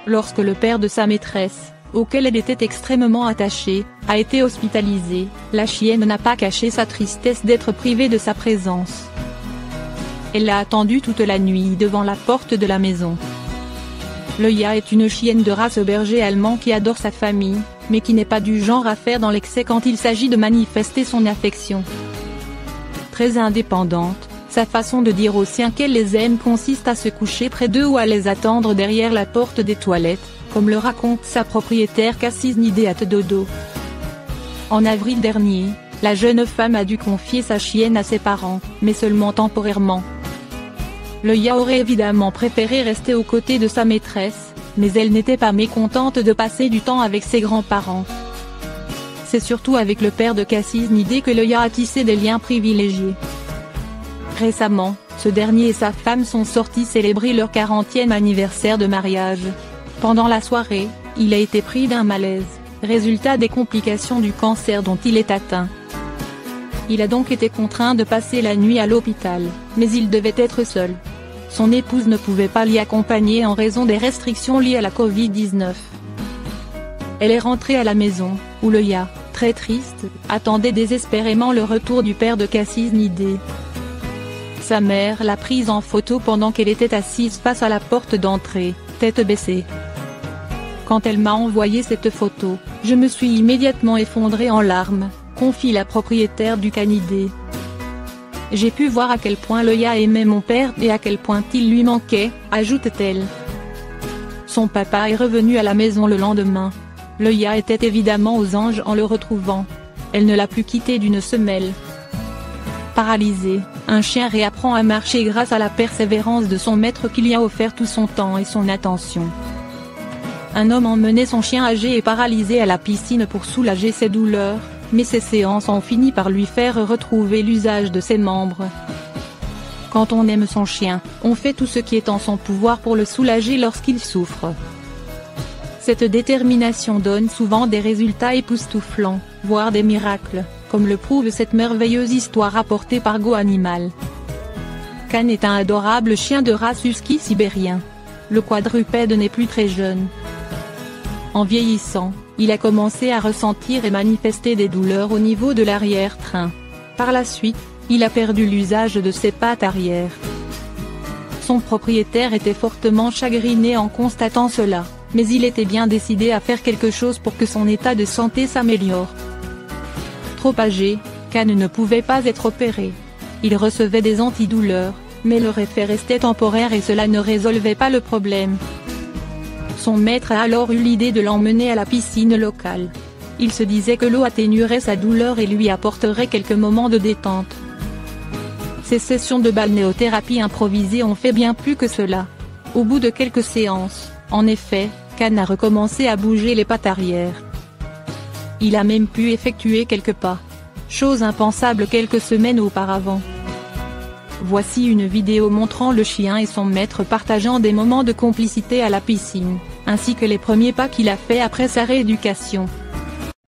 lorsque le père de sa maîtresse, auquel elle était extrêmement attachée, a été hospitalisé, la chienne n'a pas caché sa tristesse d'être privée de sa présence. Elle l'a attendu toute la nuit devant la porte de la maison. Loya est une chienne de race berger allemand qui adore sa famille, mais qui n'est pas du genre à faire dans l'excès quand il s'agit de manifester son affection. Très indépendante, sa façon de dire aux siens qu'elle les aime consiste à se coucher près d'eux ou à les attendre derrière la porte des toilettes, comme le raconte sa propriétaire Cassis Nideat Dodo. En avril dernier, la jeune femme a dû confier sa chienne à ses parents, mais seulement temporairement. Loya aurait évidemment préféré rester aux côtés de sa maîtresse, mais elle n'était pas mécontente de passer du temps avec ses grands-parents. C'est surtout avec le père de Cassis Nidé que Loya a tissé des liens privilégiés. Récemment, ce dernier et sa femme sont sortis célébrer leur 40e anniversaire de mariage. Pendant la soirée, il a été pris d'un malaise, résultat des complications du cancer dont il est atteint. Il a donc été contraint de passer la nuit à l'hôpital, mais il devait être seul. Son épouse ne pouvait pas l'y accompagner en raison des restrictions liées à la Covid-19. Elle est rentrée à la maison, où Loya, très triste, attendait désespérément le retour du père de Cassis Nidé. Sa mère l'a prise en photo pendant qu'elle était assise face à la porte d'entrée, tête baissée. Quand elle m'a envoyé cette photo, je me suis immédiatement effondrée en larmes, confie la propriétaire du canidé. J'ai pu voir à quel point Loya aimait mon père et à quel point il lui manquait, ajoute-t-elle. Son papa est revenu à la maison le lendemain. Loya était évidemment aux anges en le retrouvant. Elle ne l'a plus quitté d'une semelle. Paralysé, un chien réapprend à marcher grâce à la persévérance de son maître qui lui a offert tout son temps et son attention. Un homme emmenait son chien âgé et paralysé à la piscine pour soulager ses douleurs, mais ces séances ont fini par lui faire retrouver l'usage de ses membres. Quand on aime son chien, on fait tout ce qui est en son pouvoir pour le soulager lorsqu'il souffre. Cette détermination donne souvent des résultats époustouflants, voire des miracles, comme le prouve cette merveilleuse histoire rapportée par Go Animal. Can est un adorable chien de race husky sibérien. Le quadrupède n'est plus très jeune. En vieillissant, il a commencé à ressentir et manifester des douleurs au niveau de l'arrière-train. Par la suite, il a perdu l'usage de ses pattes arrière. Son propriétaire était fortement chagriné en constatant cela, mais il était bien décidé à faire quelque chose pour que son état de santé s'améliore. Trop âgé, Can ne pouvait pas être opéré. Il recevait des antidouleurs, mais leur effet restait temporaire et cela ne résolvait pas le problème. Son maître a alors eu l'idée de l'emmener à la piscine locale. Il se disait que l'eau atténuerait sa douleur et lui apporterait quelques moments de détente. Ces sessions de balnéothérapie improvisée ont fait bien plus que cela. Au bout de quelques séances, en effet, Can a recommencé à bouger les pattes arrière. Il a même pu effectuer quelques pas. Chose impensable quelques semaines auparavant. Voici une vidéo montrant le chien et son maître partageant des moments de complicité à la piscine, ainsi que les premiers pas qu'il a fait après sa rééducation.